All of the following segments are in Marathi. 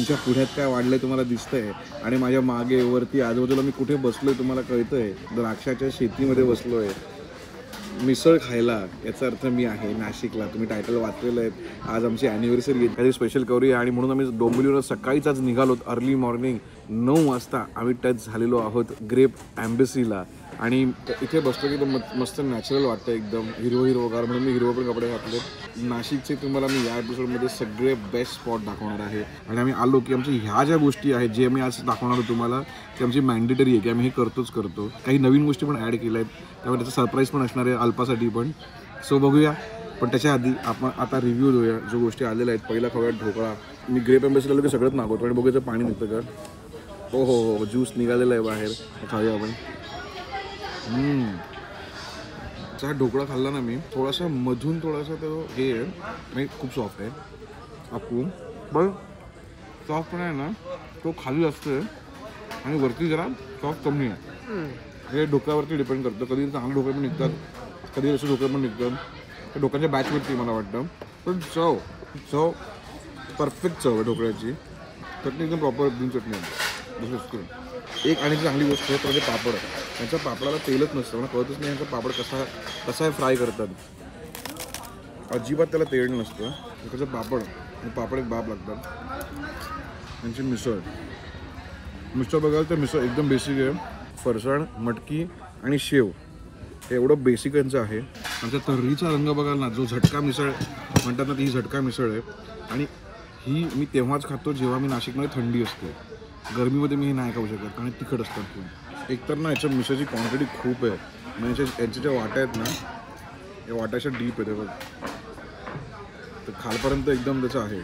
तुमच्या पुढ्यात काय वाढलंय तुम्हाला दिसतंय आणि माझ्या मागे वरती आजूबाजूला मी कुठे बसलोय तुम्हाला कळतंय. द्राक्षाच्या शेतीमध्ये बसलोय मिसळ खायला. याचा अर्थ मी आहे नाशिकला. तुम्ही टायटल वाचलेलं आहे. आज आमची ॲनिव्हर्सरी आहे, काही स्पेशल करूया आणि म्हणून आम्ही डोंबिवलीवर सकाळीच आज निघालो. अर्ली मॉर्निंग 9 वाजता आम्ही टच झालेलो आहोत ग्रेप एम्बसीला. आणि इथे बसतो की मस्त नॅचरल वाटतं, एकदम हिरवं हिरवगार, म्हणून मी हिरवं पण कपडे घातले. नाशिकचे तुम्हाला मी या एपिसोडमध्ये सगळे बेस्ट स्पॉट दाखवणार आहे. आणि आम्ही आलो की आमची ह्या ज्या गोष्टी आहेत जे आम्ही आज दाखवणार आहोत तुम्हाला, की आमची मॅन्डेटरी आहे की आम्ही हे करतो. काही नवीन गोष्टी पण ॲड केल्या आहेत, त्यामुळे त्याचं सरप्राईज पण असणार आहे अल्पासाठी पण. सो बघूया. पण त्याच्या आधी आपण आता रिव्ह्यू देऊया जो गोष्टी आलेल्या आहेत. पहिला खाऊया ढोकळा. मी ग्रेप एम्बसीला आलो की सगळंच मागवतो आणि बघूया पाणी निघतं का. हो ज्यूस निघालेला आहे बाहेर, खाऊया आपण. हा ढोकळा खाल्ला ना मी, थोडासा मधून थोडासा तो हे आहे म्हणजे खूप सॉफ्ट आहे आपण पण सॉफ्ट पण आहे ना, तो खाली असतो आणि वरती जरा सॉफ्ट कमी आहे. हे ढोकळ्यावरती डिपेंड करतं. कधी चांगले ढोकळे पण निघतात, कधी असे ढोकळे पण निघतात. त्या ढोक्याच्या बॅचवरती मला वाटतं. पण चव परफेक्ट चव आहे ढोकळ्याची. चटणी एकदम प्रॉपर ग्रीन चटणी आहे जसं. एक आणि चांगली गोष्ट आहे म्हणजे पापड. त्यांच्या पापडाला तेलच नसतं, मला कळतच नाही यांचा पापड कसा फ्राय करतात. अजिबात त्याला तेल नसतं. त्याचं पापड एक बाप लागतात. त्यांची मिसळ बघाल तर मिसळ एकदम बेसिक आहे. फरसाण, मटकी आणि शेव हे एवढं बेसिक यांचं आहे. त्यांचा तर्रीचा रंग बघाल ना, जो झटका मिसळ म्हणतात ना, ती ही झटका मिसळ आहे. आणि ही मी तेव्हाच खातो जेव्हा मी नाशिकमध्ये थंडी असते. गरमीमध्ये मी हे नाही खाऊ शकत आणि तिखट असतात खूप. एकतर ना याच्या मिसळची क्वांटिटी खूप आहे. म्हणजे यांच्या ज्या वाट्या आहेत ना, या वाट्याच्या डीप आहेत बघ, तर खालपर्यंत एकदम त्याचं आहे.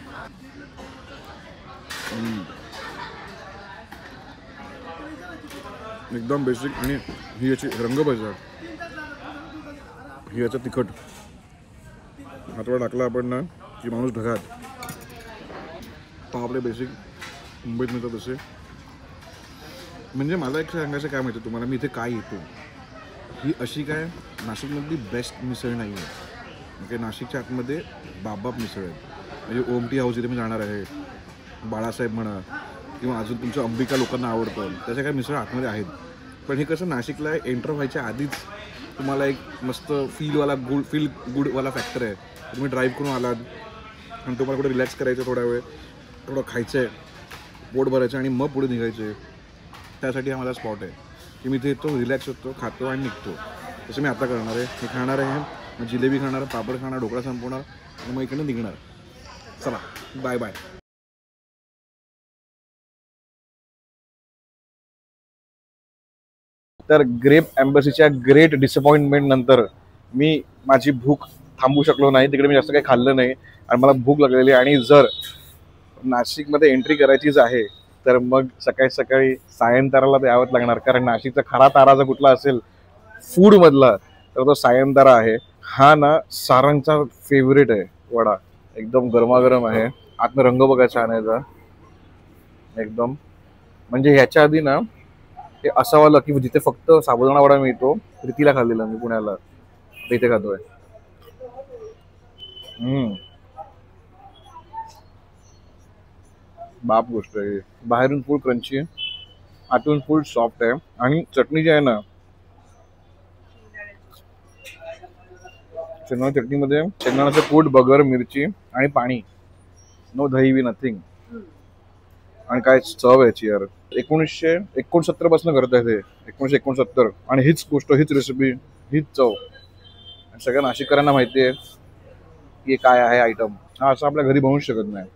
एकदम बेसिक. आणि ही याची रंगभजा, ही याचं तिखट. हातवा टाकला आपण ना की माणूस ढगात. पाव आपले बेसिक मुंबईत मिळतात तसे. म्हणजे मला एक सांगायचं काय माहिती तुम्हाला, मी इथे काय येतो, ही अशी काय नाशिकमधली बेस्ट मिसळ नाही आहे. ओके, नाशिकच्या आतमध्ये बाप मिसळ आहे. म्हणजे ओमटी हाऊस इथे मी जाणार आहे, बाळासाहेब म्हणा, किंवा अजून तुमचं अंबिका लोकांना आवडतं, त्याच्या काय मिसळ आतमध्ये आहेत. पण हे कसं नाशिकला एंटर व्हायच्या आधीच तुम्हाला एक मस्त फील गुडवाला फॅक्टर आहे. तुम्ही ड्राईव्ह करून आलात आणि तुम्हाला कुठे रिलॅक्स करायचं, थोडा वेळ थोडं खायचं आहे, पोट भरायचं आणि मग पुढे निघायचं. त्यासाठी हा माझा स्पॉट आहे की मी इथे येतो, रिलॅक्स होतो, खातो आणि निघतो. तसं मी आता करणार आहे. मी खाणार आहे, मग जिलेबी खाणार, पापड खाणार, ढोकळा संपवणार आणि मग इकडनं निघणार. चला बाय बाय. तर ग्रेप एम्बसीच्या ग्रेट डिसअपॉइंटमेंट नंतर मी माझी भूक थांबवू शकलो नाही. तिकडे मी जास्त काही खाल्लं नाही आणि मला भूक लागलेली. आणि जर नाशिकमध्ये एंट्री करायचीच आहे तर मग सकाळी सकाळी सायंताराला तर यावंच लागणार. कारण नाशिकचा खरा तारा जर कुठला असेल फूडमधला तर तो सायंतारा आहे. हा ना सारांचा फेवरेट आहे वडा. एकदम गरमागरम आहे. आतनं रंग बघा छान आहे एकदम. म्हणजे ह्याच्या आधी ना ते असावाला की जिथे फक्त साबुदाणा वडा मिळतो प्रीतीला खाल्लेला मी पुण्याला, इथे खातोय. बाप गोष्ट आहे. बाहेरून फुल क्रंची आहे, आतून फुल सॉफ्ट आहे. आणि चटणी जी आहे ना, शेंगदाणा चटणीमध्ये शेंगदाण्याचं कूट, बगर, मिरची आणि पाणी, नो दही बी नथिंग. आणि काय चव याची यार. 1969 पासून करत आहे ते, 1969. आणि हीच गोष्ट, हीच रेसिपी, हीच चव. सगळ्या नाशिककरांना माहिती आहे की काय आहे आयटम. हा असं आपल्या घरी बनवूच शकत नाही.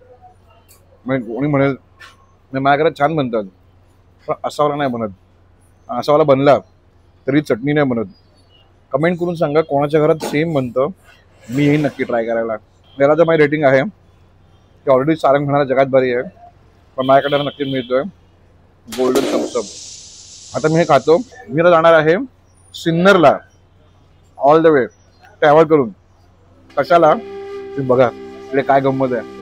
म्हणजे कोणी म्हणेल माझ्या घरात छान बनतात, पण असावाला नाही बनत. असावाला बनला तरी चटणी नाही बनत. कमेंट करून सांगा कोणाच्या घरात सेम बनतं. मी येईन नक्की ट्राय करायला. याला तर माझी रेटिंग आहे की ऑलरेडी सारंग खाणारा जगात भारी आहे, पण माझ्याकडे नक्कीच मिळतोय गोल्डन थम्सअप. आता मी हे खातो. मी आता जाणार आहे सिन्नरला ऑल द वे ट्रॅव्हल करून. कशाला तुम्ही बघा इकडे काय गंमत आहे.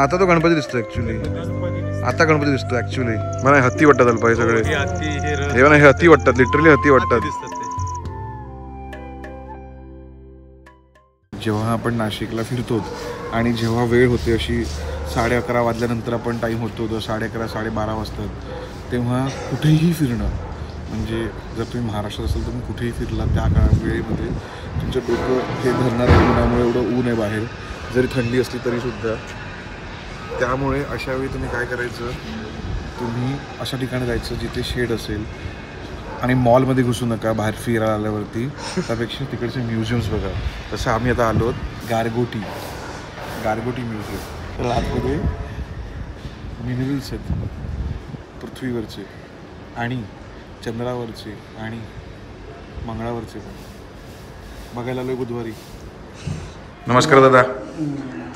आता तो गणपती दिसतो ऍक्च्युली. आता गणपती दिसतो ऍक्च्युली. मला हत्ती वाटतात अल्पा सगळे. हे हत्ती वाटतात, लिटरली हत्ती वाटतात. जेव्हा आपण नाशिकला फिरतो आणि जेव्हा वेळ होते अशी 11:30 वाजल्यानंतर आपण टाईम होतो तो 11:30 12:30 वाजतात, तेव्हा कुठेही फिरणं म्हणजे जर तुम्ही महाराष्ट्रात असाल तर तुम्ही कुठेही फिरला त्या वेळेमध्ये तुमचं डोकं हे धरणाऱ्या उन्हामुळे एवढं ऊन आहे बाहेर, जरी थंडी असली तरीसुद्धा. त्यामुळे अशावेळी तुम्ही काय करायचं, तुम्ही अशा ठिकाणी जायचं जिथे शेड असेल आणि मॉलमध्ये घुसू नका बाहेर फिरायला आल्यावरती. त्यापेक्षा तिकडचे म्युझियम्स बघा. तसं आम्ही आता आलो गारगोटी म्युझियम. तर आतमध्ये मिनरल्स आहेत पृथ्वीवरचे आणि चंद्रावरचे आणि मंगळावरचे पण बघायला आलोय बुधवारी. नमस्कार दादा,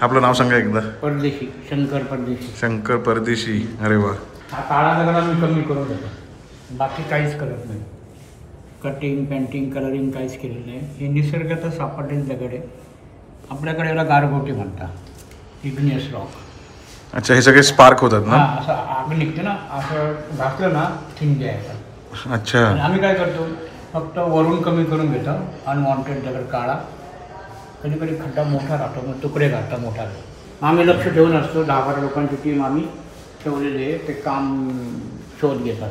आपलं नाव सांगा एकदा. परदेशी, शंकर परदेशी. शंकर परदेशी. अरे वा. हा काळा दगड मी कमी करून देतो, बाकी काहीच करत नाही. कटिंग पेंटिंग कलरिंग काहीच केलेलं नाही. हे निसर्गातच सापडलेले दगड आहे. आपल्याकडे याला गारगोटी म्हणतात, इग्नियस रॉक. अच्छा, हे सगळे स्पार्क होतात ना? असं आग निघते ना, असं घातलं ना ठिणग्या येतात. अच्छा. आम्ही काय करतो, फक्त वरून कमी करून घेतो. अनवॉन्टेड दगड काळा, कधी कधी खड्डा मोठा राहतो, मग तुकडे घालता मोठा. आम्ही लक्ष ठेवून असतो. 10-12 लोकांची टीम आम्ही ठेवलेली आहे, ते काम शोध घेतात.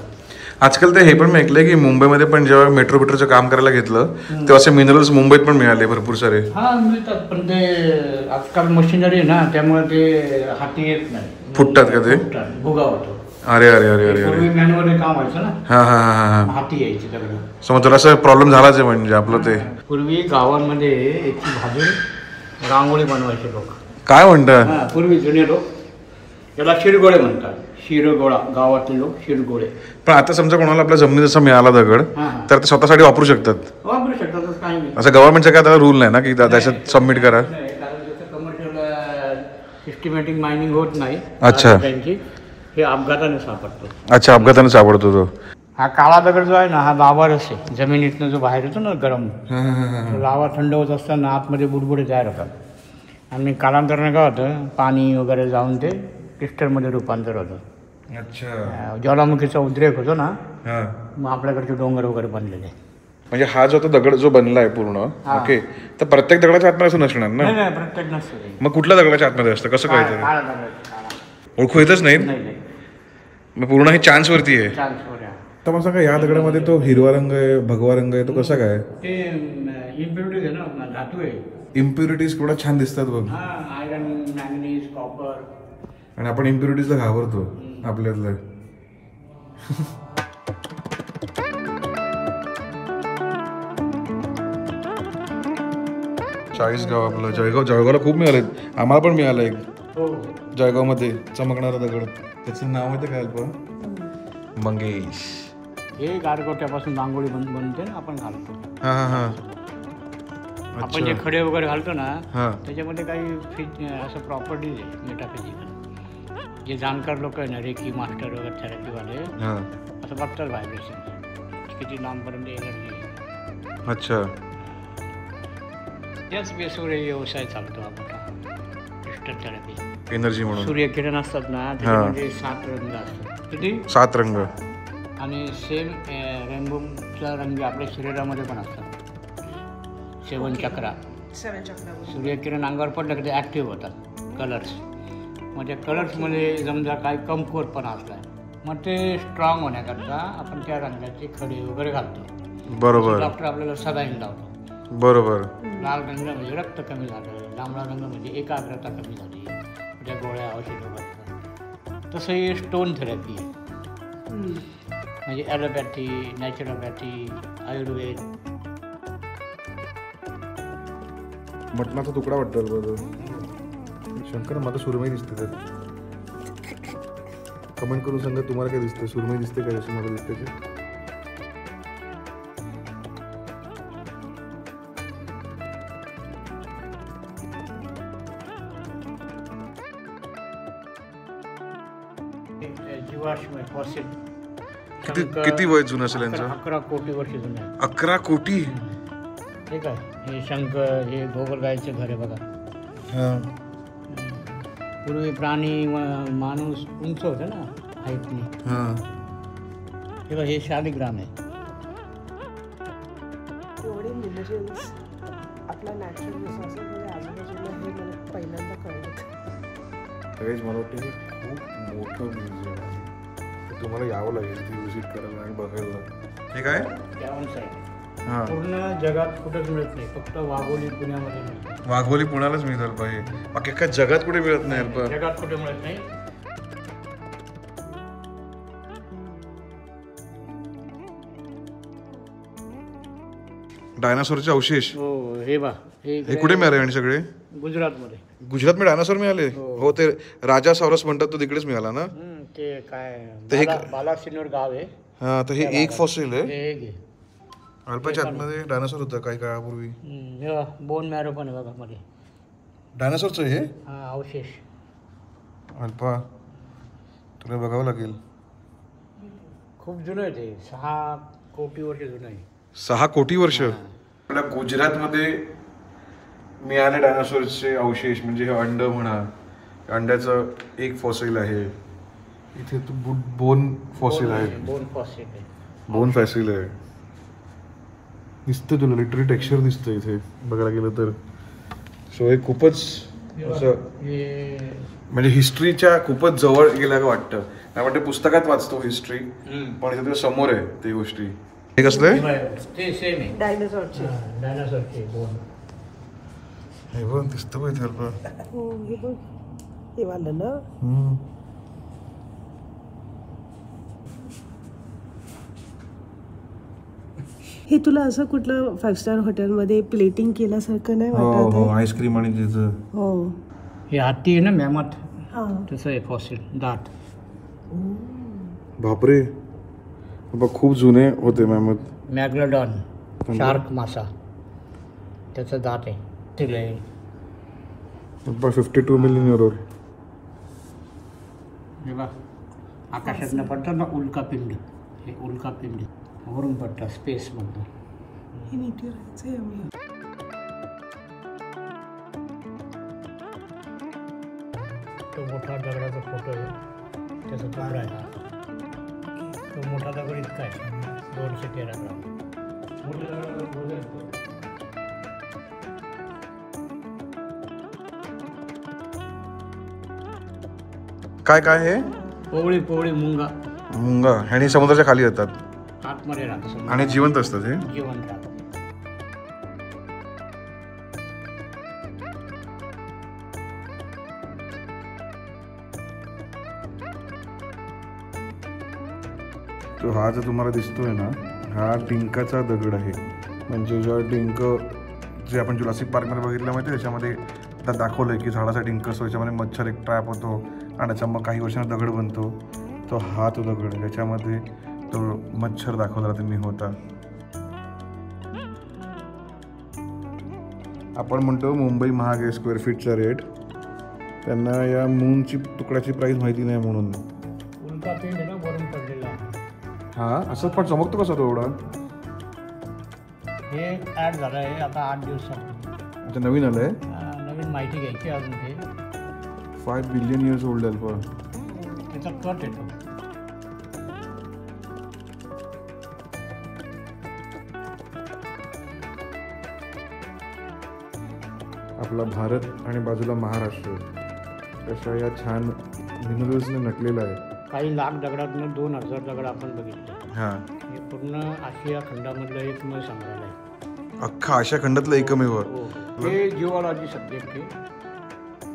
आजकाल ते हे पण मी ऐकलंय की मुंबईमध्ये पण जेव्हा मेट्रोचं काम करायला घेतलं तेव्हा असे मिनरल्स मुंबईत पण मिळाले भरपूर सारे. हा मिळतात, पण ते आजकाल मशिनरी आहे ना, त्यामुळे ते हाती येत नाही. फुटतात का ते? भुगा होतो. अरे अरे अरे अरे पूर्वी मॅन्युअली काम व्हायचं ना. हा हा हा हा. हाती यायची दगड. समज तुला असं प्रॉब्लेम झालाच आहे म्हणजे आपलं ते. पूर्वी गावांमध्ये याची भाजून रांगोळी बनवायचे लोक. काय म्हणतात? हा, पूर्वी जुने लोक याला शिरगोळे म्हणतात. शिरगोळा, गावातले लोक शिरगोळे. पण आता समजा कोणाला आपल्या जमिनीत जसा मिळाला दगड तर ते स्वतःसाठी वापरू शकतात. वापरू शकतात, काही नाही. असं गव्हर्नमेंटचा काय त्याला रूल नाही ना की त्याच्यात सबमिट करा? कमर्शियल सिस्टमॅटिक मायनिंग होत नाही. अच्छा. त्यांची हे अपघाताने सापडतो. अच्छा, अपघाताने सापडतो तो. हा काळा दगड जो आहे ना, हा लावारस आहे. जमिनीतनं जो बाहेर येतो ना गरम, लावा थंड होत असताना आतमध्ये बुडबुडे तयार होतात आणि कालांतराने काय होतं, पाणी वगैरे जाऊन ते क्रिस्टलमध्ये रूपांतर होतं. अच्छा. ज्वालामुखीचा उद्रेक होतो ना, मग आपल्याकडचे डोंगर वगैरे बनलेले. म्हणजे हा जो तो दगड जो बनलाय पूर्ण, ओके, तर प्रत्येक दगडाच्या आतमध्ये असं नसणार ना? नाही, प्रत्येक नसते. मग कुठल्या दगडाच्या आतमध्ये असतं, कसं कळतं? काळा दगड ओळखू येतच नाही. नाही, पूर्ण हे चान्स वरती आहे. चान्स. तर मग सांगा, या दगडामध्ये तो हिरवा रंग आहे, भगवा रंग आहे, तो कसा काय? ते इम्प्युरिटीज आहे ना, धातू आहे. इम्प्युरिटीज केवढा छान दिसतात बघ. Iron, manganese, copper. आणि आपण इम्प्युरिटीजला घाबरतो आपल्यातलं. चाळीसगाव आपलं जळगावला खूप मिळाले. आम्हाला पण मिळालं एक जळगावमध्ये चमकणारा दगड. त्याचं नाव माहिती काय अल्प? मंगेश. हे गारगोट्यापासून रांगोळी बनते ना, आपण घालतो. हा हा हा. आपण जे खडे वगैरे घालतो ना, त्याच्यामध्ये काही असं प्रॉपर्टीज आहे मेटाफिजिकल. जे जाणकार लोक आहे ना, रेकी मास्टर वगैरे थेरपीवाले, असं बघतात व्हायब्रेशन किती लांबपर्यंत एनर्जी. अच्छा. त्याच बेसवर व्यवसाय चालतो आपला, क्रिस्टल थेरपी. एनर्जी म्हणून सूर्यकिरण असतात ना, त्याच्यामध्ये 7 रंग असतात. किती? 7 रंग. आणि सेम रेनबोचा रंग आपल्या शरीरामध्ये पण असतात. 7 चक्रा. सूर्यकिरण अंगावर पडलं की ते ॲक्टिव्ह होतात कलर्स. मग त्या कलर्समध्ये समजा काही कमकुवतपणा असला, मग ते स्ट्रॉंग होण्याकरता आपण त्या रंगाचे खडे वगैरे घालतो. बरोबर. डॉक्टर आपल्याला सलाईन लावतो. बरोबर. लाल रंग म्हणजे रक्त कमी झालं, जांभळा रंग म्हणजे एकाग्रता कमी झाली, त्या गोळ्या औषधं वगैरे. तसं हे स्टोन थेरपी आहे. म्हणजे ॲलोपॅथी, नॅचरोपॅथी, आयुर्वेद. मटणाचा तुकडा वाटतो. शंकर, मला सुरमई दिसते. तर कमेंट करून सांगा तुम्हाला काय दिसते. सुरमई दिसते काय जशी मला दिसते ते? जीवाश्म फॉसिल. किती वय जुनं असेल यांचं? 11 कोटी वर्ष जुनं आहे. 11 कोटी. ठीक आहे. हे शंकर, हे गोगलगायचे घर आहे बघा. पूर्वी प्राणी माणूस उंच होतं ना हाईटने. हां तेव्हा हे शालिग्राम आहे. एवढे मिनरल्स आपला नॅचरल रिसोर्सेसमध्ये आजूबाजूला हे मला पहिल्यांदा कळलं. सगळेच मला वाटतं हे खूप मोठं म्युझियम आहे. तुम्हाला यावं लागेल ती व्हिजिट करायला आणि बघायला. हे काय त्यावरच आहे. हां पूर्ण जगात कुठंच मिळत नाही, फक्त वाघोली पुण्यामध्ये मिळते. वाघोली पुण्यालाच मिळत पाहिजे, बाकी काय जगात कुठे मिळत नाही अल्प. जगात कुठे मिळत नाही. डायनासोरचे अवशेष हो हे बा हे कुठे मिळाले आणि सगळे गुजरातमध्ये. गुजरात मध्ये डायनासोर मिळाले. हो ते राजा सौरस म्हणतात तो तिकडेच मिळाला ना. ते काय ते हे बालासिनोर गाव आहे. हा तर हे एक फॉसिल आहे. हे एक आहे. अल्पाच्या आतमध्ये डायनासोर होता काही काळापूर्वी. हे बोन मॅरो पण आहे बघा मध्ये. डायनासोरचं हे हा अवशेष. अल्पा तुला बघावं लागेल. खूप जुनं आहे ते, 6 कोटी वर्ष जुनं आहे. 6 कोटी वर्ष. आपल्या गुजरातमध्ये मिळाले डायनासोरचे अवशेष म्हणजे हे अंड म्हणा, अंड्याचं एक फॉसिल आहे. इथे तो बोन फॉसिल आहे. बोन फॉसिल आहे. बोन फॉसिल आहे. दिसतं तुला लिटरली टेक्स्चर दिसतं इथे बघायला गेलं तर. सो हे खूपच असं म्हणजे हिस्ट्रीच्या खूपच जवळ गेल्या वाटतं. नाही वाटतं पुस्तकात वाचतो हिस्ट्री, पण इथे तुझ्या समोर आहे ते गोष्टी. हे कसलं आहे? ते सेम आहे डायनासॉरचे. डायनासॉरचे बोन. हे बघ दिसतं बघ इथे. हो हे बघ हे वालं ना. हे तुला असं कुठलं 5 स्टार हॉटेलमध्ये प्लेटिंग केल्यासारखं नाही वाटत? हो आईस्क्रीम आणि त्याचं. हो हे हाती आहे ना मॅमथ, हां. तसं आहे फॉसिल दात. बापरे बाबा खूप जुने होते मॅमथ. मॅग्लोडॉन शार्क मासा, त्याचं दात आहे. तिला 52 मिलियन युरो. हे बघ आकाशातनं पडतात ना उल्कापिंड, हे उल्कापिंड वरून पडतात स्पेसमधनं. हे नीट राहायचं आहे आम्ही. तो मोठा दगडाचा फोटो आहे, त्याचा तुकडा आहे. तो मोठा दगड इतका आहे, 213 ग्राम. मोठ्या दगडाचा फोटो आहे तो. काय काय हे पोवळी पोवळी मुंगा मुंगा ह्यानी समुद्राच्या खाली येतात आतमध्ये राहतात आणि जिवंत असतात. हे जिवंत राहतात. तो हा जो तुम्हाला दिसतोय ना, हा डिंकाचा दगड आहे. म्हणजे जेव्हा डिंक जे आपण जुरासिक पार्कमध्ये बघितलं माहिती त्याच्यामध्ये दाखवलंय की झाडाचा डिंक असतो, त्याच्यामध्ये मच्छर एक ट्रॅप होतो आणि त्याच्या मग काही वर्षांना दगड बनतो. तो हा तो दगड आहे ज्याच्यामध्ये तो मच्छर दाखवला त्यांनी होता. आपण म्हणतो मुंबई महाग आहे स्क्वेअर फीटचा रेट, त्यांना या मूनची तुकड्याची प्राईस माहिती नाही म्हणून. उल्कापिंड आहे ना वरून पडलेला आहे. हा असं पण चमकतो कसा तो एवढा? हे ॲड झालं आहे आता 8 दिवसात. अच्छा नवीन आलंय. नवीन माहिती घ्यायची अजून. ते 5 बिलियन इयर्स ओल्ड आहे पण त्याचा कट येतो. आपला भारत आणि बाजूला महाराष्ट्र अशा या छान मिनरल्सने नटलेला आहे. काही लाख दगडातनं 2000 दगड आपण बघितले. हां हे पूर्ण आशिया खंडामधलं एकमेव संग्रहालय आहे. अख्खा आशिया खंडातलं एकमेव. हे जिओलॉजी सब्जेक्ट आहे,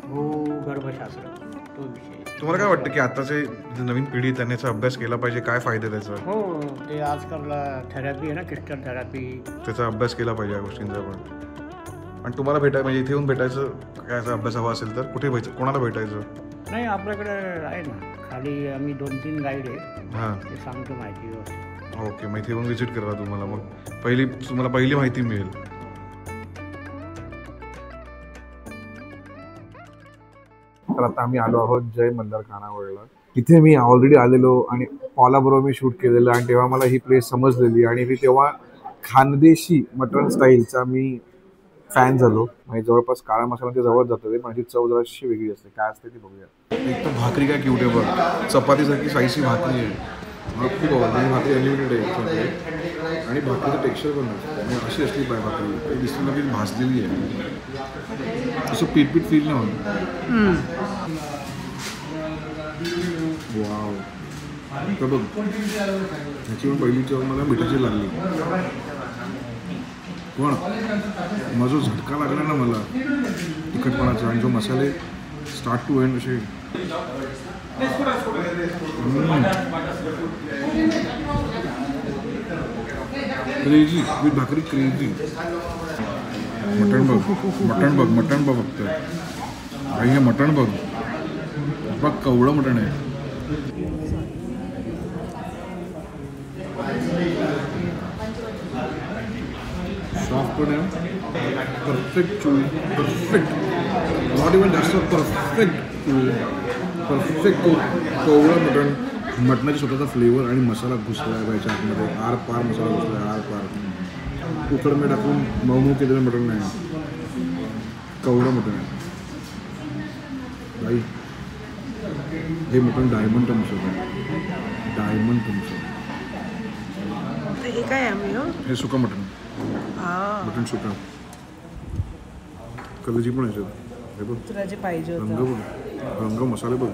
भूगर्भशास्त्र तो विषय. तुम्हाला काय वाटतं की आताचे जे नवीन पिढी त्यांनी याचा अभ्यास केला पाहिजे? काय फायदे त्याचा? हो ते आजकाल थेरपी आहे ना, क्रिस्टल थेरपी, त्याचा अभ्यास केला पाहिजे या गोष्टींचा पण. आणि तुम्हाला म्हणजे इथे येऊन भेटायचं काय अभ्यास हवा असेल तर कुठे भेटायचं, कोणाला भेटायचं? नाही आपल्याकडे आहे ना, खाली आम्ही 2-3 गाईड आहे. हां ते सांगतो माहिती व्यवस्थित. ओके मग इथे येऊन व्हिजिट करा तुम्हाला, मग तुम्हाला पहिली माहिती मिळेल. तर आता आम्ही आलो आहोत जय मल्हार खानावळला. तिथे मी ऑलरेडी आलेलो आणि पॉलाबरोबर मी शूट केलेलं आणि तेव्हा मला ही प्लेस समजलेली आणि मी तेव्हा खानदेशी मटण स्टाईलचा मी फॅन झालो म्हणजे जवळपास काळा मसाल्याच्या जवळ जातो ते पण ती चव जराशी वेगळी असते. काय असते ती बघूया. एक तर भाकरी काय क्यूट आहे बघ, चपातीसारखी साईजची भाकरी आहे. मला खूप आवडते भाकरी, अनलिमिटेड आहे आणि भाकरीचं टेक्स्चर पण म्हणजे अशी असली पाहिजे भाकरी, दिसते ना की भाजलेली आहे, असं पीठ फील नाही होत. वाव, तर बघ ह्याची पण पहिली चव मला मिठाची लागली पण माझा जो झटका लागला ना मला तिखटपणाचा आणि जो मसाले स्टार्ट टू एंड असे क्रेझी विथ भाकरी क्रेझी. मटण बघ फक्त भाई, हे मटण बघ कवळं मटण आहे. सॉफ्ट पण आहे, परफेक्ट चोळी, परफेक्ट नॉट इवन जास्त, परफेक्ट चोळी, परफेक्ट कवळं मटण. मटणाचा स्वतःचा फ्लेवर आणि मसाला घुसला आहे पाहिजे आतमध्ये, आर पार मसाला घुसला आहे, आर पार. कुकरमध्ये टाकून मऊ केलेलं मटण नाही, कवळं मटण आहे भाई. हे मटण डायमंड टम्स आहे, डायमंड टम्स. हे काय आम्ही हे सुका मटण, मटण सुका, कलेजी पण आहे. हे बघ तुला जे पाहिजे रंग होतं. बघ, रंग मसाले बघ.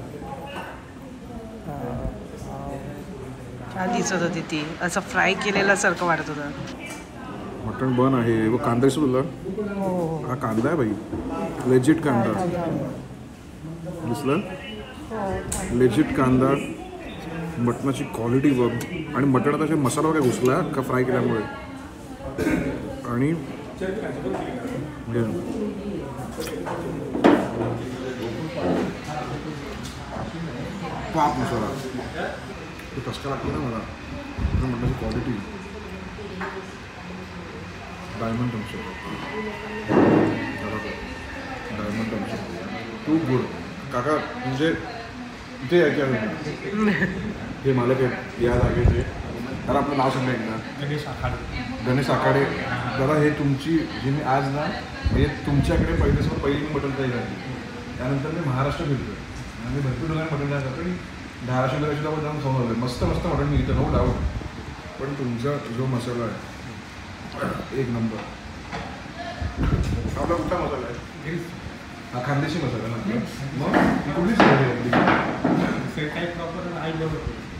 छान दिसत होती ती, असं फ्राय केलेल्यासारखं वाटत होतं. मटण बन आहे बघ. कांदा दिसतो तुला, हो हा कांदा आहे भाई, लेजिट कांदा दिसलं, लेजिट कांदा. मटणाची क्वालिटी बघ आणि मटणात असे मसाला वगैरे घुसला का फ्राय केल्यामुळे. आणि पाप मसाला तो टसका लागतो ना मला, मटणाची क्वालिटी डायमंड टम्स, डायमंड टम्स खूप गुड. काका म्हणजे इथे आहे की हे मालक आहेत या जागेचे, तर आपलं नाव सांगा एकदा. गणेश आखाडे. दादा हे तुमची जी मी आज ना म्हणजे तुमच्याकडे पहिली मी मटण खायला झाली, त्यानंतर मी महाराष्ट्र फिरतो आणि मी भरपूर ठिकाणी मटण खायला जातो आणि धाराशिव सुद्धा पण जाऊन खाऊन आलो. मस्त मटण मी इथं, नो डाऊट. पण तुमचा जो मसाला आहे एक नंबर. आपला कुठला मसाला आहे? हा खानदेशी मसाला ना. मग कुठलीच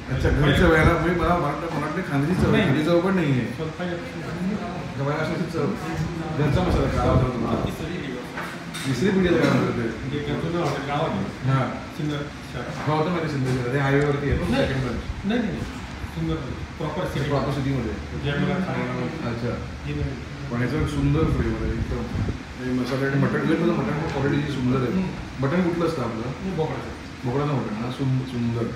अच्छा, घरच्या वेळेला मी मला मराठी खानदेशी चव, खाली चव पण नाही आहे, गव्हाची चव. घरचा मसाला काय आवडतो तुम्हाला? तिसरी पिढीचं काय म्हणतात? हां हो होतं माझ्या सिंधुदुर्ग, ते हायवेवरती आहे सेकंड प्रॉपर सिटीमध्ये. अच्छा, पण ह्याचं सुंदर फ्लेवर आहे एकदम. मसाला आणि मटण म्हणजे मटण क्वालिटी सुंदर आहे. मटण कुठलं असतं आपलं? बोकडाचं मटण ना, सुंदर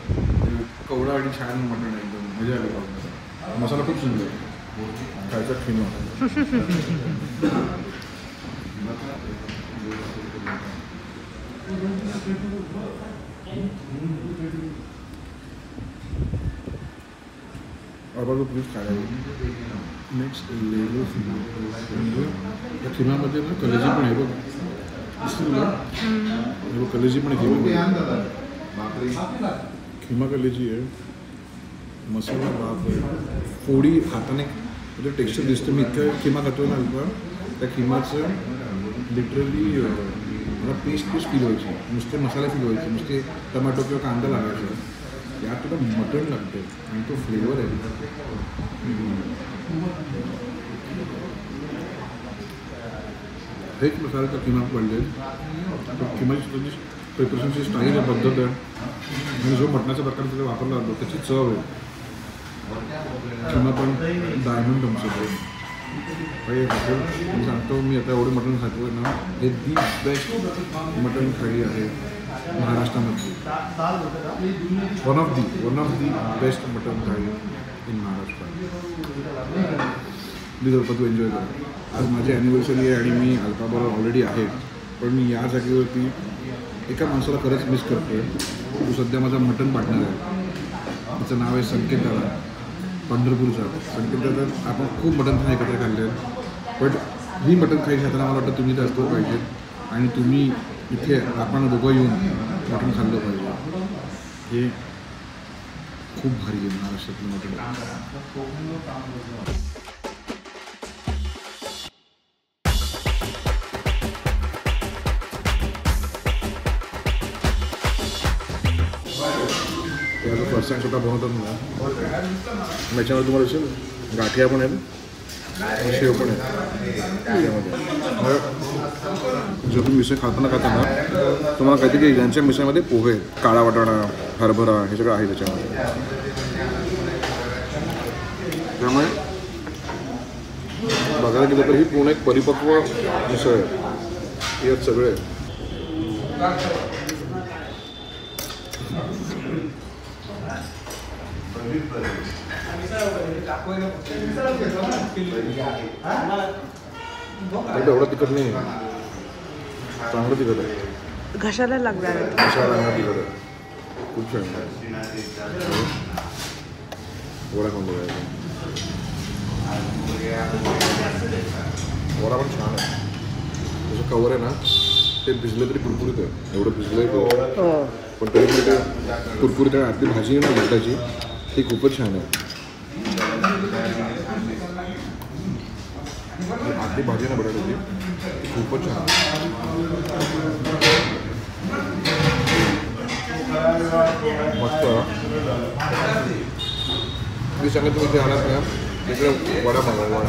कवडा आणि छान मटण आहे एकदम, मजा आली. मसाला खूप सुंदर आहे, खायचा खिमा. बाबा प्लीज खायला. Next level keema. त्या खिम्यामध्ये ना कलेजी पण आहे बघ, दिसते कलेजी पण आहे. खिमा कलेजी आहे, मसाला बाप आहे, फोडी हाताने म्हणजे टेक्स्चर दिसतं. मी इतकं खिमा खातो ना अल्पा, त्या खिमाचं लिटरली मला पेस्ट फील व्हायची, नुसते मसाले फील व्हायचे, नुसते टमॅटो किंवा कांदा लागायचा. यात तुला मटण लागते आणि तो फ्लेवर आहे. हेच मसाल्याचा किमा पडले, किमाची स्वतःची प्रिपरेशनची स्टाईल आहे, पद्धत आहे आणि जो मटणाच्या प्रकार तिथे वापरला जातो त्याची चव आहे. किमा पण डायमंड टम्स आहे. मी सांगतो, मी आता एवढं मटण खातो आहे ना, हे दी बेस्ट मटण थाळी आहे महाराष्ट्रामध्ये. वन ऑफ दी बेस्ट मटण थाळी इन महाराष्ट्र. प्लीज अल्पा तू एन्जॉय कर. आज माझी ॲनिव्हर्सरी आहे आणि मी अल्पाबरोबर ऑलरेडी आहे, पण मी या जागेवरती एका माणसाला खरंच मिस करतो आहे. तो सध्या माझा मटण पार्टनर आहे, त्याचं नाव आहे संकेत दादा, पंढरपूरचा. संकेत दादा आपण खूप मटण एकत्र खाल्ले आहेत, बट ही मटण खायची खाताना मला वाटतं तुम्ही तर असतोच पाहिजे आणि तुम्ही इथे आपण दोघं येऊन मटण खाल्लं पाहिजे. हे खूप भारी आहे महाराष्ट्रातलं मटण. त्याचं फरसाण स्वतः बनवतात ना, याच्यामध्ये तुम्हाला असेल गाठिया पण आहेत, शेव पण आहे यामध्ये. जो तुम्ही मिसळ खाताना तुम्हाला काहीतरी यांच्या मिसळमध्ये पोहे, काळा वाटाणा, हरभरा हे सगळं आहे त्याच्यामध्ये. त्यामुळे बघायला गेलं तर ही पूर्ण एक परिपक्व मिसळ आहे. यात सगळे एवढं तिखट नाही, चांगलं तिखट आहे. घशाला लागणार आहे. घशाला लागणार तिखट आहे. खूप छान आहे. वडा खाऊन बघायचा. वडा पण छान आहे. जसं कवर आहे ना ते भिजलं तरी कुरकुरीत आहे. एवढं भिजलंय पण तरी ते कुरकुरीत आहे. आतली भाजी आहे ना बटाची ती खूपच छान आहे. आतली भाजी ना बटाट्याची ती खूपच छान आहे. मस्त. मी सांगत तुम्ही इथे आलात ना तिकडे वडा मागवा.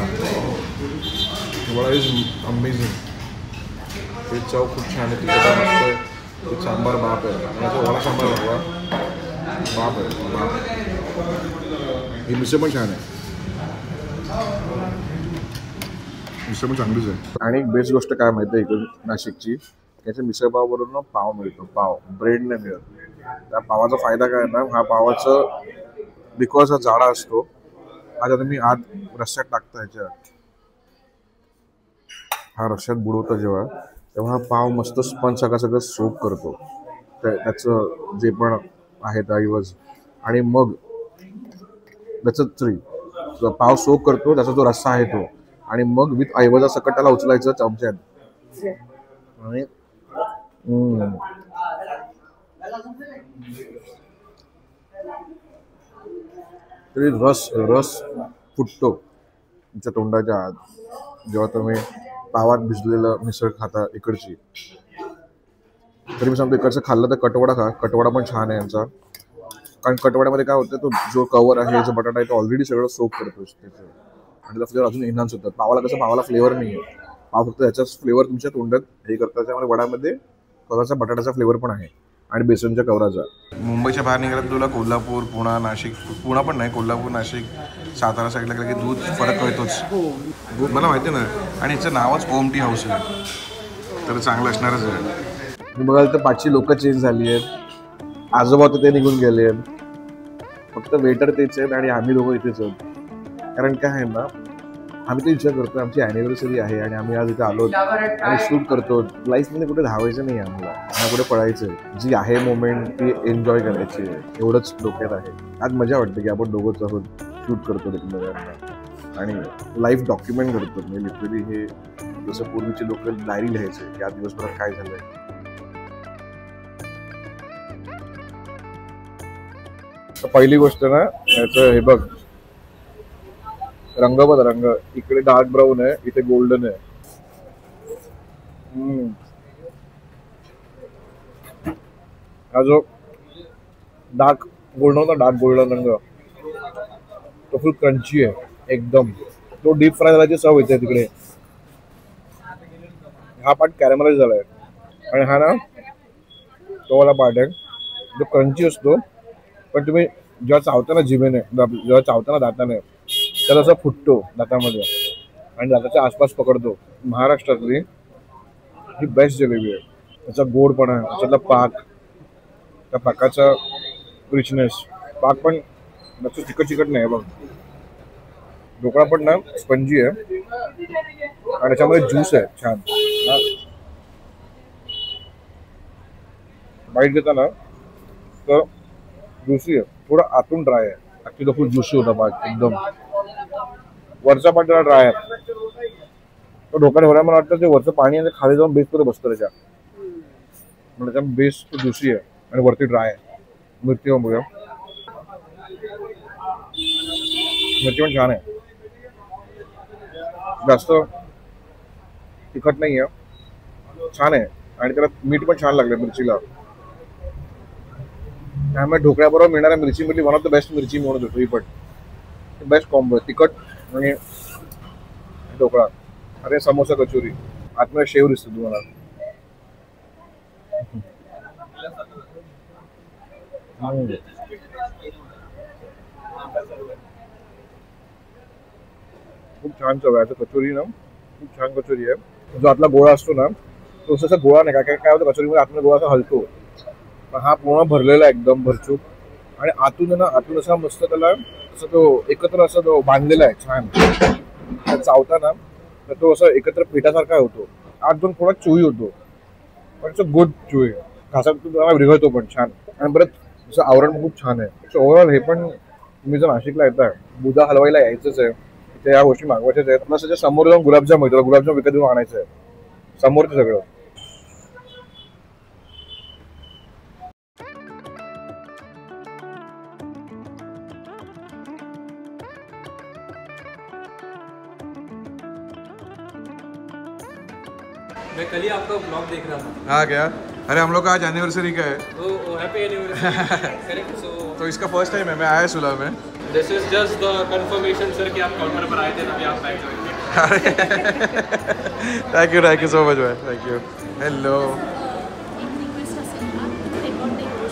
Vada is amazing. ते चव खूप छान आहे. तिखट मस्त आहे. ते सांबार बाप आहे. आणि वडा सांबार मागवा बाप आहे बाप. ही मिसळ पण छान आहे. मिसळ पण चांगलीच आहे. आणि एक बेस्ट गोष्ट काय माहिती आहे इकडे नाशिकची, याच्या मिसळपाववरून पाव मिळतो. पाव ब्रेड नाही मिळत. त्या पावाचा फायदा काय ना, हा पावाचं बिकॉज हा जाडा असतो. आता तुम्ही आत रश्श्यात टाकता ह्याच्यात, हा रश्श्यात बुडवता जेव्हा तेव्हा हा पाव मस्त स्पंज सगळं सोक करतो त्याचं जे पण आहे ऐवज. आणि मग त्याचं पाव सोक करतो त्याचा जो रस्सा आहे तो, आणि मग विथ ऐवजा सकट त्याला उचलायचं चमच्यात. आणि तरी रस रस फुटतो तुमच्या तोंडाच्या आत जेव्हा तुम्ही पावात भिजलेलं मिसळ खाता इकडची. तरी मी सांगतो इकडचं खाल्लं तर कटवडा खा. कटवडा पण छान आहे यांचा. कारण कटवड्यामध्ये काय होतं, तो जो कवर आहे जो बटाटा आहे तो ऑलरेडी सगळं सोक करतो त्याचं, आणि त्याचा फ्लेवर अजून एनहान्स होतं. पावाला कसं, पावाला फ्लेवर नाही आहे. पाव फक्त याचाच फ्लेवर तुमच्या तोंडात हे करतात. त्यामुळे वड्यामध्ये कवराचा बटाट्याचा फ्लेवर पण आहे आणि बेसनच्या कवराचा. मुंबईच्या बाहेर निघाला तुला कोल्हापूर, पुणा, नाशिक, पुणा पण नाही, कोल्हापूर, नाशिक, सातारा साईडला गेलं की दूध फरक कळतोच. दूध मला माहिती ना. आणि याचं नावच ओम टी हाऊस आहे, तर चांगलं असणारच आहे. बघायला तर 5 लोक चेंज झाली आहेत. आजोबा तर ते निघून गेले आहेत. फक्त वेटर तेच आहेत आणि आम्ही दोघं इथेच आहोत. कारण काय आहे ना, आम्ही ते विचार करतो आमची ॲनिव्हर्सरी आहे आणि आम्ही आज इथे आलो आणि शूट करतो. लाईफमध्ये कुठे धावायचं नाही आम्हाला, कुठे पळायचं आहे. जी आहे मोमेंट ती एन्जॉय करायची आहे, एवढंच डोक्यात आहे. आज मजा वाटते की आपण दोघंच आहोत, शूट करतो एकमेकांना आणि लाईफ डॉक्युमेंट करतो. म्हणजे लिटरली हे जसं पूर्वीचे लोक डायरी लिहायचे की आज दिवसभरात काय झालंय. पहिली गोष्ट ना याचं हे बघ, रंग बघ, रंग इकडे डार्क ब्राऊन आहे, इथे गोल्डन आहे. हा जो डार्क गोल्डन होता, डार्क गोल्डन रंग तो फुल क्रंची आहे एकदम. तो डीप फ्राय झाल्याची चव येते तिकडे. हा पार्ट कॅरेमलाइज झालाय आणि हा ना तो वाला पार्ट आहे जो क्रंची असतो, पण तुम्ही जेव्हा चावताना जिभेने, जेव्हा चावताना दाताने तर असं फुटतो दातामध्ये आणि दाताच्या आसपास पकडतो. महाराष्ट्रातली ही बेस्ट जिलेबी आहे. त्याचा गोडपणा, त्याच्यातला पाक, त्या पाकाचा रिचनेस, पाक पण त्याचं चिकट नाही बघ. ढोकळा पण ना स्पंजी आहे आणि त्याच्यामध्ये ज्यूस आहे छान. बाईट घेताना तर ज्युसी आहे, थोडं आतून ड्राय आहे. अख्खी तो फुल ज्युसी होता पाक एकदम. वरचा पाक जरा ड्राय आहे. तो ढोकळा ठेवला मला वाटतं ते वरचं पाणी आणि खाली जाऊन बेसमध्ये बसतं त्याच्या. म्हणजे त्याचा बेस ज्युसी आहे आणि वरती ड्राय आहे. मिरची पण बघूया. मिरची पण छान आहे. जास्त तिखट नाही आहे. छान आहे आणि त्याला मीठ पण छान लागलं मिरचीला. त्यामुळे ढोकळ्याबरोबर मिळणाऱ्या मिरची मधली वन ऑफ द बेस्ट मिरची म्हणून होतो ही पण. बेस्ट कॉम्बो तिखट आणि ढोकळा. अरे समोसा कचोरी आतमध्ये शेव दिसतो तुम्हाला. खूप छान चव आहे कचोरी ना. खूप छान कचोरी आहे. जो आतला गोळा असतो ना तो असा गोळा नाही काय होतं कचोरीमध्ये आतमध्ये गोळा असा हलतो. हा पूर्ण भरलेला आहे एकदम भरचूक आणि आतून असा मस्त त्याला असं तो एकत्र असं तो बांधलेला आहे छान. चावताना तर तो असं एकत्र पिठासारखा होतो. आतून थोडा चोई होतो पण असं गुड चोई घासात तुम्हाला विरघळतो पण छान. आणि परत असं आवरण खूप छान आहे. ओव्हरऑल हे पण तुम्ही जर नाशिकला येताय बुधा हलवायला यायचंच आहे. इथे या गोष्टी मागवायच्याच आहेत. प्लस त्याच्या समोर जाऊन गुलाबजाम होतो. गुलाबजाम विकत घेऊन आणायचं आहे समोरचं सगळं. मैं कल ही आपका ब्लॉग देख रहा था. हाँ क्या? अरे हम लोग का आज एनिवर्सरी का है. Oh happy anniversary. Correct. So तो इसका फर्स्ट टाइम है. मैं आया सुलह में. This is just the confirmation sir कि आप काउंटर पर आए थे तभी आप back join. Thank you so much भाई. Thank you. हॅलो.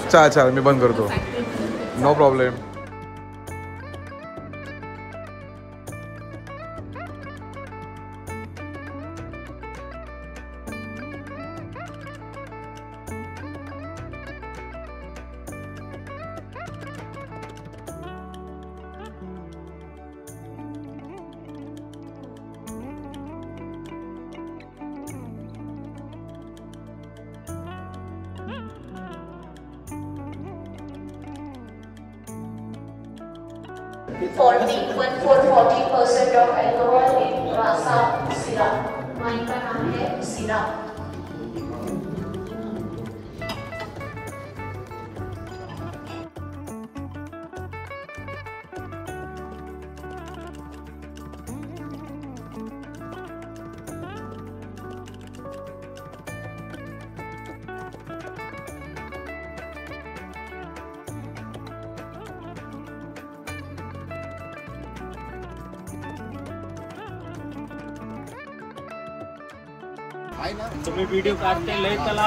चाल मी बंद करतो. No problem. For 40% of alcohol in rasa syrup. Wine का नाम है syrup. तुम्ही व्हिडिओ काढते लय चला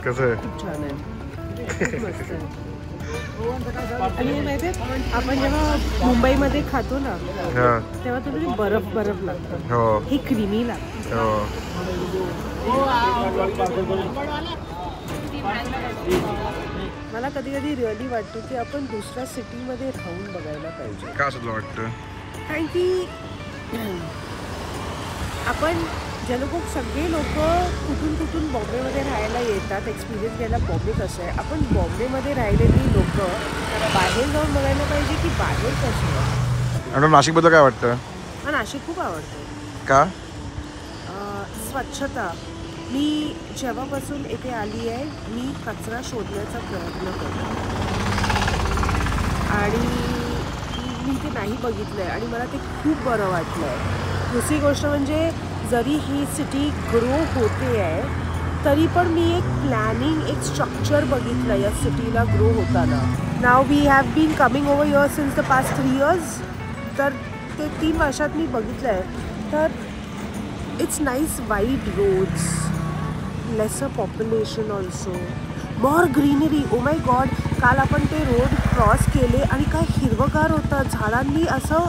कसं आहे? खूप छान आहे. खूप मस्त आहे. आणि माहिती आहे आपण जेव्हा मुंबईमध्ये खातो ना तेव्हा थोडी बर्फ लागतं. हे क्रीमी लागतं. मला कधी कधी रिअली वाटतं की आपण दुसऱ्या सिटीमध्ये राहून बघायला पाहिजे. का असं वाटतं? कारण की आपण जे सगळे लोक कुठून बॉम्बेमध्ये राहायला येतात एक्सपिरियन्स घ्यायला बॉम्बे कसं आहे. आपण बॉम्बेमध्ये राहिलेली लोक बाहेर जाऊन बघायला पाहिजे की बाहेर कसं आहे. आणि नाशिकबद्दल काय वाटतं? मला नाशिक खूप आवडतं. का? स्वच्छता. मी जेव्हापासून इथे आली आहे मी कचरा शोधण्याचा प्रयत्न करतो आणि मी ते नाही बघितलं आहे आणि मला ते खूप बरं वाटलं आहे. दुसरी गोष्ट म्हणजे जरी ही सिटी ग्रो होते आहे तरी पण मी एक प्लॅनिंग एक स्ट्रक्चर बघितलं या सिटीला ग्रो होताना. Now we have been coming over here since the past 3 years. तर ते 3 वर्षात मी बघितलं आहे. तर it's nice wide roads, lesser population also, more greenery. Oh my god, काल आपण ते रोड क्रॉस केले आणि काय हिरवगार होतं. झाडांनी असं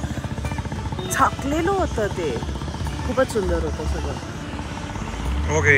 झाकलेलं होतं. ते खूपच सुंदर होतं सगळं. ओके.